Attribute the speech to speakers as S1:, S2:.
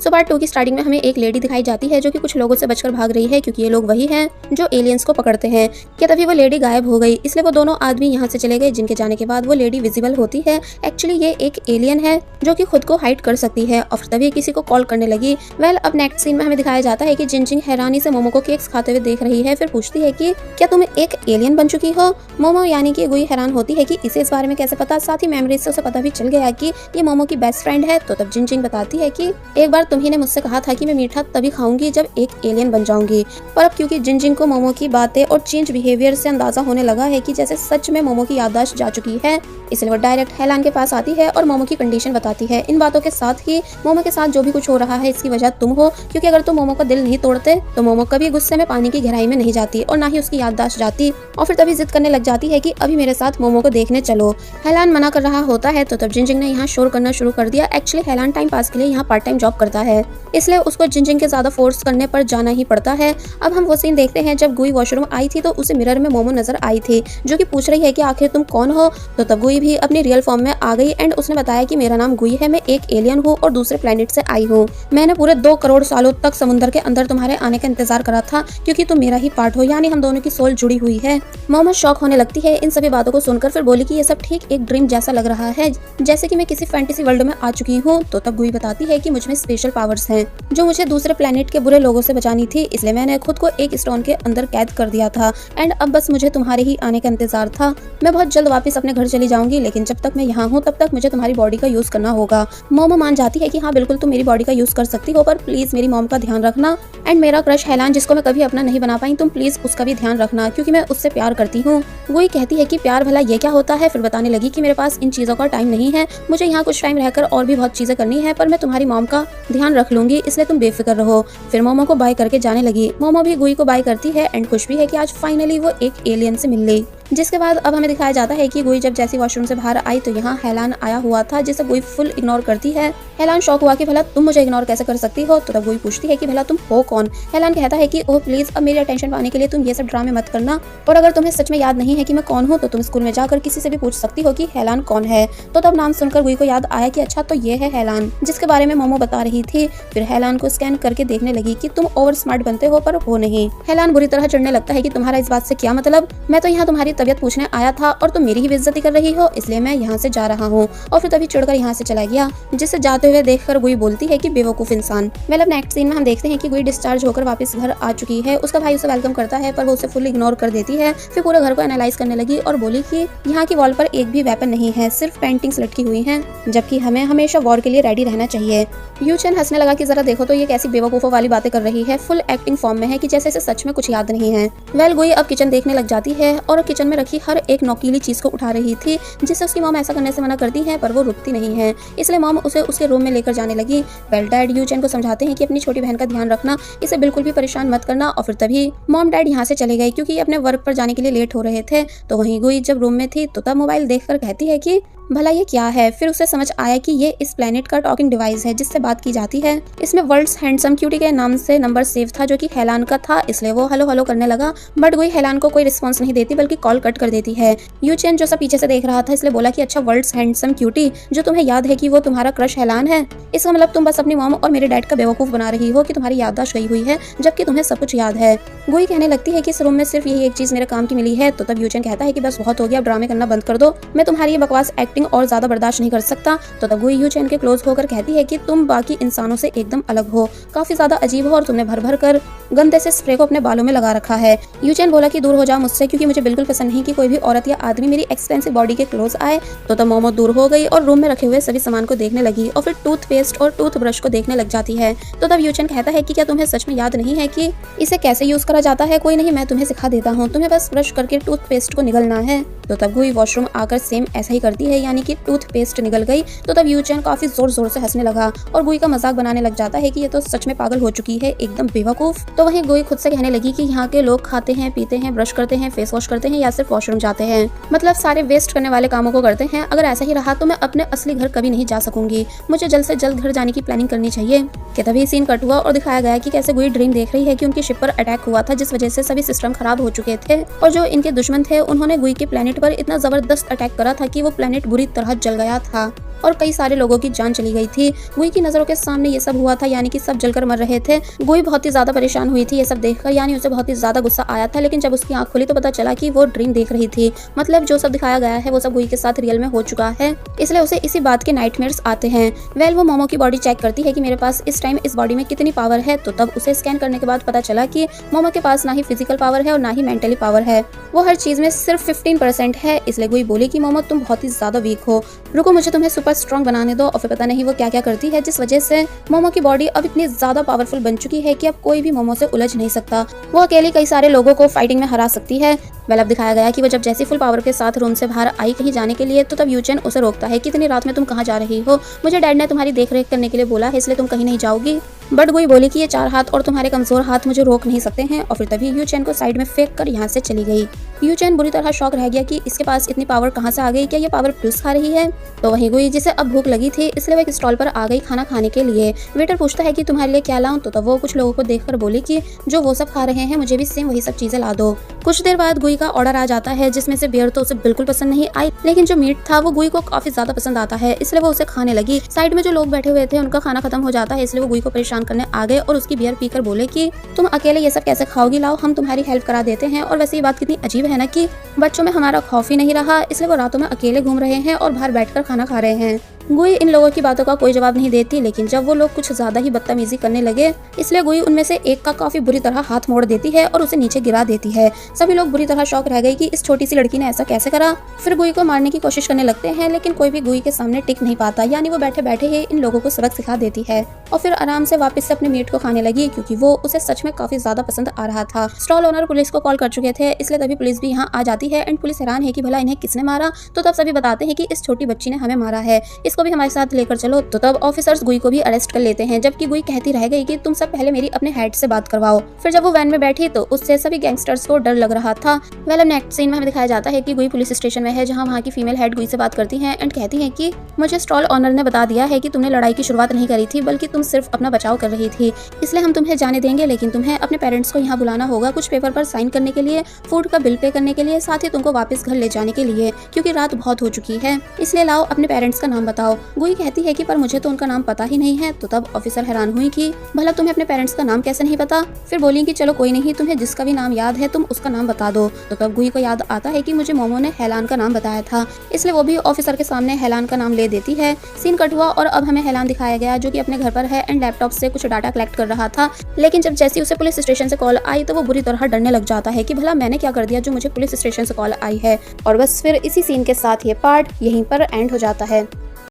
S1: So part 2 की starting में हमें एक लेडी दिखाई जाती है जो कि कुछ लोगों से बचकर भाग रही है क्योंकि ये लोग वही हैं जो एलियंस को पकड़ते हैं। कि तभी वो लेडी गायब हो गई, इसलिए वो दोनों आदमी यहाँ से चले गए, जिनके जाने के बाद वो लेडी विजिबल होती है। एक्चुअली ये एक एलियन है जो कि खुद को हाइड कर सकती है और तभी किसी को कॉल करने लगी। वेल अब नेक्स्ट सीन में हमें दिखाया जाता है कि जिनजिंग हैरानी से मोमो को केक्स खाते हुए देख रही है। फिर पूछती है कि क्या तुम एक एलियन बन चुकी हो। मोमो यानी कि गुई हैरान होती है कि इसे इस बारे में कैसे पता, साथ ही मेमोरीज से उसे पता भी चल गया कि ये मोमो की बेस्ट फ्रेंड है। तो तब जिनजिंग बताती है कि एक बार तुम्ही ने मुझसे कहा था कि मैं मीठा तभी खाऊंगी जब एक एलियन बन जाऊंगी। पर अब क्योंकि जिनजिंग को मोमो की बातें और चेंज बिहेवियर से अंदाजा होने लगा है कि जैसे सच में मोमो की याददाश्त जा चुकी है, इसलिए वो डायरेक्ट हेलान के पास आती है और मोमो की कंडीशन बताती है। इन बातों के साथ ही मोमो के साथ जो भी कुछ हो रहा है इसकी वजह तुम हो, क्योंकि अगर तुम मोमो का दिल नहीं तोड़ते तो मोमो कभी गुस्से में पानी की गहराई में नहीं जाती और ना ही उसकी याददाश्त जाती। और फिर तभी जिद करने लग जाती है कि अभी मेरे साथ मोमो को देखने चलो। हेलान मना कर रहा होता है तो तब जिनजिंग ने यहाँ शोर करना शुरू कर दिया। एक्चुअली हेलान टाइम पास के लिए यहाँ पार्ट टाइम जॉब करता है, इसलिए उसको जिनजिंग के ज्यादा फोर्स करने पर जाना ही पड़ता है। अब हम वो सीन देखते हैं जब गुई वॉशरूम आई थी तो उसे मिरर में मोमो नजर आई थी जो कि पूछ रही है कि आखिर तुम कौन हो। तो तब गुई भी अपनी रियल फॉर्म में आ गई एंड उसने बताया कि मेरा नाम गुई है, मैं एक एलियन हूँ और दूसरे प्लेनेट से आई हूँ। मैंने पूरे 2 करोड़ सालों तक समुद्र के अंदर तुम्हारे आने का इंतजार करा था क्योंकि तुम मेरा ही पार्ट हो, यानी हम दोनों की सोल जुड़ी हुई है। मोमो शॉक होने लगती है इन सभी बातों को सुनकर, फिर बोली कि ये सब ठीक एक ड्रीम जैसा लग रहा है, जैसे कि मैं किसी फैंटेसी वर्ल्ड में आ चुकी हूँ। तो तब गुई बताती है कि मुझ में स्पेशल पावर्स हैं जो मुझे दूसरे प्लेनेट के बुरे लोगों से बचानी थी, इसलिए मैंने खुद को एक स्टोन के अंदर कैद कर दिया था एंड अब बस मुझे तुम्हारे ही आने का इंतजार था। मैं बहुत जल्द वापस अपने घर चली जाऊंगी, लेकिन जब तक मैं यहाँ हूँ तब तक मुझे तुम्हारी बॉडी का यूज करना होगा। मोमो मान जाती है कि हाँ बिल्कुल तुम मेरी बॉडी का यूज कर सकती हो, पर प्लीज मेरी मॉम का ध्यान रखना एंड मेरा क्रश हेलान जिसको मैं कभी अपना नहीं बना पाई, तुम प्लीज उसका भी ध्यान रखना क्योंकि मैं उससे प्यार करती हूँ। वही कहती है कि प्यार भला ये क्या होता है। फिर बताने लगी कि मेरे पास इन चीजों का टाइम नहीं है, मुझे यहाँ कुछ टाइम रहकर और भी बहुत चीजें करनी है, पर मैं तुम्हारी मॉम का ध्यान रख लूंगी, इसलिए तुम बेफिक्र रहो। फिर मोमो को बाय करके जाने लगी। मोमो भी गुई को बाय करती है एंड खुश भी है कि आज फाइनली वो एक एलियन से मिल गई। जिसके बाद अब हमें दिखाया जाता है कि गुई जब जैसी वॉशरूम से बाहर आई तो यहाँ हेलान आया हुआ था, जिसे गुई फुल इग्नोर करती है। हेलान शॉक हुआ कि भला तुम मुझे इग्नोर कैसे कर सकती हो। तो तब गुई पूछती है कि भला तुम हो कौन। हेलान कहता है कि ओह प्लीज अब मेरी अटेंशन पाने के लिए तुम ये सब ड्रामे मत करना, और अगर तुम्हें सच में याद नहीं है कि मैं कौन हूँ तो तुम स्कूल में जाकर किसी से भी पूछ सकती हो कि हेलान कौन है। तो तब नाम सुनकर गुई को याद आया कि अच्छा तो ये है हेलान जिसके बारे में मोमो बता रही थी। फिर हेलान को स्कैन करके देखने लगी कि तुम ओवर स्मार्ट बनते हो पर हो नहीं। हेलान बुरी तरह चिढ़ने लगता है कि तुम्हारा इस बात से क्या मतलब, मैं तो यहाँ तुम्हारी तबीयत पूछने आया था और तुम मेरी ही बेइज्जती कर रही हो, इसलिए मैं यहाँ से जा रहा हूँ। और फिर तभी चिढ़कर यहाँ से चला गया, जिसे जाते हुए देखकर गुई बोलती है कि बेवकूफ इंसान। वेल अब नेक्स्ट सीन में हम देखते हैं कि गुई डिस्चार्ज होकर वापस घर आ चुकी है। उसका भाई उसे वेलकम करता है पर वो उसे फुल इग्नोर कर देती है। फिर पूरे घर को एनालाइज करने लगी और बोली कि यहाँ की वॉल पर एक भी वेपन नहीं है, सिर्फ पेंटिंग्स लटकी हुई हैं, जबकि हमें हमेशा वॉर के लिए रेडी रहना चाहिए। यू चेन हंसने लगा कि जरा देखो तो ये कैसी बेवकूफों वाली बातें कर रही है, फुल एक्टिंग फॉर्म में है कि जैसे इसे सच में कुछ याद नहीं है। वेल गुई अब किचन देखने लग जाती है और किचन में रखी हर एक नोकीली चीज को उठा रही थी, जिससे उसकी मॉम ऐसा करने से मना करती है पर वो रुकती नहीं है, इसलिए मॉम उसे उसके रूम में लेकर जाने लगी। वेल डैड यू चेन को समझाते हैं कि अपनी छोटी बहन का ध्यान रखना, इसे बिल्कुल भी परेशान मत करना। और फिर तभी मॉम डैड यहाँ से चले गए क्योंकि अपने वर्क पर जाने के लिए लेट हो रहे थे। तो वहीं गुई जब रूम में थी तो तब मोबाइल देखकर कहती है कि भला ये क्या है। फिर उसे समझ आया कि ये इस प्लेनेट का टॉकिंग डिवाइस है जिससे बात की जाती है। इसमें वर्ल्ड्स हैंडसम क्यूटी के नाम से नंबर सेव था जो कि हेलान का था, इसलिए वो हेलो हेलो करने लगा, बट गुई हेलान को कोई रिस्पॉन्स नहीं देती बल्कि कॉल कट कर देती है। यू चेन जो सब पीछे से देख रहा था इसलिए बोला कि अच्छा वर्ल्ड्स हैंडसम क्यूटी, जो तुम्हें याद है कि वो तुम्हारा क्रश हेलान है, इसका मतलब तुम बस अपनी मॉम और मेरे डैड का बेवकूफ बना रही हो कि तुम्हारी याददाश्त गई हुई है जबकि तुम्हें सब कुछ याद है। गुई कहने लगती है कि इस रूम में सिर्फ यही एक चीज मेरे काम की मिली है। तो तब यू चेन कहता है कि बस बहुत हो गया, अब ड्रामे करना बंद कर दो, मैं तुम्हारी ये बकवास एक्टिंग और ज्यादा बर्दाश्त नहीं कर सकता। तो तब गुई यू चेन के क्लोज होकर कहती है कि तुम बाकी इंसानों से एकदम अलग हो, काफी ज्यादा अजीब हो और तुमने भर भर कर गंदे से स्प्रे को अपने बालों में लगा रखा है। यू चेन बोला कि दूर हो जाओ मुझसे क्योंकि मुझे बिल्कुल पसंद नहीं कि कोई भी औरत या आदमी मेरी एक्सपेंसिव बॉडी के क्लोज आए। तो तब मोमो दूर हो गई और रूम में रखे हुए सभी सामान को देखने लगी और फिर टूथपेस्ट और टूथब्रश को देखने लग जाती है। तो तब यू चेन कहता है कि क्या तुम्हें सच में याद नहीं है कि इसे कैसे यूज करा जाता है। कोई नहीं, मैं तुम्हें सिखा देता हूँ, तुम्हें बस ब्रश करके टूथपेस्ट को निगलना है। तो तब गुई वॉशरूम आकर सेम ऐसा ही करती है, यानी कि टूथपेस्ट निगल गई। तो तब यू चेन काफी जोर जोर से हंसने लगा और गुई का मजाक बनाने लग जाता है कि ये तो सच में पागल हो चुकी है, एकदम बेवकूफ। तो वहीं गुई खुद से कहने लगी कि यहाँ के लोग खाते हैं, पीते हैं, ब्रश करते हैं, फेस वॉश करते हैं या सिर्फ वॉशरूम जाते हैं, मतलब सारे वेस्ट करने वाले कामों को करते हैं। अगर ऐसा ही रहा तो मैं अपने असली घर कभी नहीं जा सकूंगी, मुझे जल्द से जल्द घर जाने की प्लानिंग करनी चाहिए। कि तभी सीन कट हुआ और दिखाया गया कि कैसे गुई ड्रीम देख रही है कि उनकी शिप पर अटैक हुआ था जिस वजह से सभी सिस्टम खराब हो चुके थे और जो इनके दुश्मन थे उन्होंने गुई के प्लेनेट पर इतना जबरदस्त अटैक करा था कि वो प्लेनेट बुरी तरह जल गया था। और कई सारे लोगों की जान चली गई थी। गुई की नजरों के सामने ये सब हुआ था, यानी कि सब जलकर मर रहे थे। गुई बहुत ही ज्यादा परेशान हुई थी ये सब देखकर, यानी उसे बहुत ही ज्यादा गुस्सा आया था। लेकिन जब उसकी आंख खुली तो पता चला कि वो ड्रीम देख रही थी, मतलब जो सब दिखाया गया है वो सब गुई के साथ रियल में हो चुका है, इसलिए उसे इसी बात के नाइटमेयर्स आते हैं। वेल वो मोमो की बॉडी चेक करती है कि मेरे पास इस टाइम इस बॉडी में कितनी पावर है, तो तब उसे स्कैन करने के बाद पता चला कि मोमो के पास ना ही फिजिकल पावर है और ना ही मेंटली पावर है, वो हर चीज में सिर्फ 15% है। इसलिए गुई बोली कि मोमो तुम बहुत ही ज्यादा वीक हो, रुको मुझे तुम्हें सुपर स्ट्रॉन्ग बनाने दो। और फिर पता नहीं वो क्या क्या करती है, जिस वजह से मोमो की बॉडी अब इतनी ज्यादा पावरफुल बन चुकी है कि अब कोई भी मोमो से उलझ नहीं सकता, वो अकेली कई सारे लोगों को फाइटिंग में हरा सकती है। वेल अब दिखाया गया कि वो जब जैसी फुल पावर के साथ रूम से बाहर आई कहीं जाने के लिए, तो तब यूचेन उसे रोकता है कि इतनी रात में तुम कहाँ जा रही हो, मुझे डैड ने तुम्हारी देखरेख करने के लिए बोला है, इसलिए तुम कहीं नहीं जाओगी। बट गुई बोली कि ये 4 हाथ और तुम्हारे कमजोर हाथ मुझे रोक नहीं सकते हैं। और फिर तभी यूचेन को साइड में फेंक कर यहाँ से चली गई। यूचेन बुरी तरह शॉक रह गया कि इसके पास इतनी पावर कहाँ से आ गई, क्या ये पावर पिल्स खा रही है। तो वहीं गुई जिसे अब भूख लगी थी, इसलिए वो एक स्टॉल पर आ गई खाना खाने के लिए। वेटर पूछता है कि तुम्हारे लिए क्या लाऊं, तो तब वो कुछ लोगों को देखकर बोली कि जो वो सब खा रहे हैं मुझे भी सेम वही सब चीजें ला दो। कुछ देर बाद गुई का ऑर्डर आ जाता है, जिसमें से बियर तो उसे बिल्कुल पसंद नहीं आई, लेकिन जो मीट था वो गुई को काफी ज्यादा पसंद आता है, इसलिए वो उसे खाने लगी। साइड में जो लोग बैठे हुए थे उनका खाना खत्म हो जाता है, इसलिए वो गुई को परेशान करने आ गए और उसकी बियर पीकर बोले कि तुम अकेले ये सब कैसे खाओगी, लाओ हम तुम्हारी हेल्प करा देते हैं। और वैसे ये बात कितनी अजीब है ना कि बच्चों में हमारा खौफ ही नहीं रहा, इसलिए वो रातों में अकेले घूम रहे हैं और बाहर बैठकर खाना खा रहे हैं। गुई इन लोगों की बातों का कोई जवाब नहीं देती, लेकिन जब वो लोग कुछ ज्यादा ही बदतमीजी करने लगे, इसलिए गुई उनमें से एक का काफी बुरी तरह हाथ मोड़ देती है और उसे नीचे गिरा देती है। सभी लोग बुरी तरह शॉक रह गए कि इस छोटी सी लड़की ने ऐसा कैसे करा। फिर गुई को मारने की कोशिश करने लगते हैं, लेकिन कोई भी गुई के सामने टिक नहीं पाता, यानी वो बैठे बैठे ही इन लोगों को सबक सिखा देती है और फिर आराम से वापस से अपने मीट को खाने लगी, क्योंकि वो उसे सच में काफी ज्यादा पसंद आ रहा था। स्टॉल ओनर पुलिस को कॉल कर चुके थे, इसलिए तभी पुलिस भी यहाँ आ जाती है एंड पुलिस हैरान है कि भला इन्हें किसने मारा। तो तब सभी बताते हैं कि इस छोटी बच्ची ने हमें मारा है, इसको भी हमारे साथ लेकर चलो। तो तब ऑफिसर्स गुई को भी अरेस्ट कर लेते हैं, जबकि गुई कहती रह गई कि तुम सब पहले मेरी अपने हेड से बात करवाओ। फिर जब वो वैन में बैठी तो उससे सभी गैंगस्टर्स को डर लग रहा था। वेल अब नेक्स्ट सीन में हमें दिखाया जाता है कि गुई पुलिस स्टेशन में है, जहाँ वहाँ की फीमेल हेड गुई से बात करती है एंड कहती है कि मुझे स्टॉल ओनर ने बता दिया है कि तुमने लड़ाई की शुरुआत नहीं करी थी, बल्कि तुम सिर्फ अपना बचाव कर रही थी, इसलिए हम तुम्हें जाने देंगे, लेकिन तुम्हें अपने पेरेंट्स को यहाँ बुलाना होगा कुछ पेपर पर साइन करने के लिए, फूड का बिल पे करने के लिए, साथ ही तुमको वापस घर ले जाने के लिए, क्योंकि रात बहुत हो चुकी है, इसलिए लाओ अपने पेरेंट्स का नाम बताओ। गुई कहती है कि पर मुझे तो उनका नाम पता ही नहीं है। तो तब ऑफिसर हैरान हुई कि भला तुम्हें अपने पेरेंट्स का नाम कैसे नहीं पता। फिर बोली कि चलो कोई नहीं, तुम्हें जिसका भी नाम याद है तुम उसका नाम बता दो। तो तब गुई को याद आता है कि मुझे मोमो ने हेलान का नाम बताया था, इसलिए वो भी ऑफिसर के सामने हेलान का नाम ले देती है। सीन कट हुआ और अब हमें हेलान दिखाया गया, जो कि अपने घर पर है एंड लैपटॉप से कुछ डाटा कलेक्ट कर रहा था, लेकिन जब जैसे उसे पुलिस स्टेशन से कॉल आई तो वो बुरी तरह डरने लग जाता है कि भला मैंने क्या कर दिया जो मुझे पुलिस स्टेशन से कॉल आई है। और बस फिर इसी सीन के साथ ये पार्ट यहीं पर एंड हो जाता है।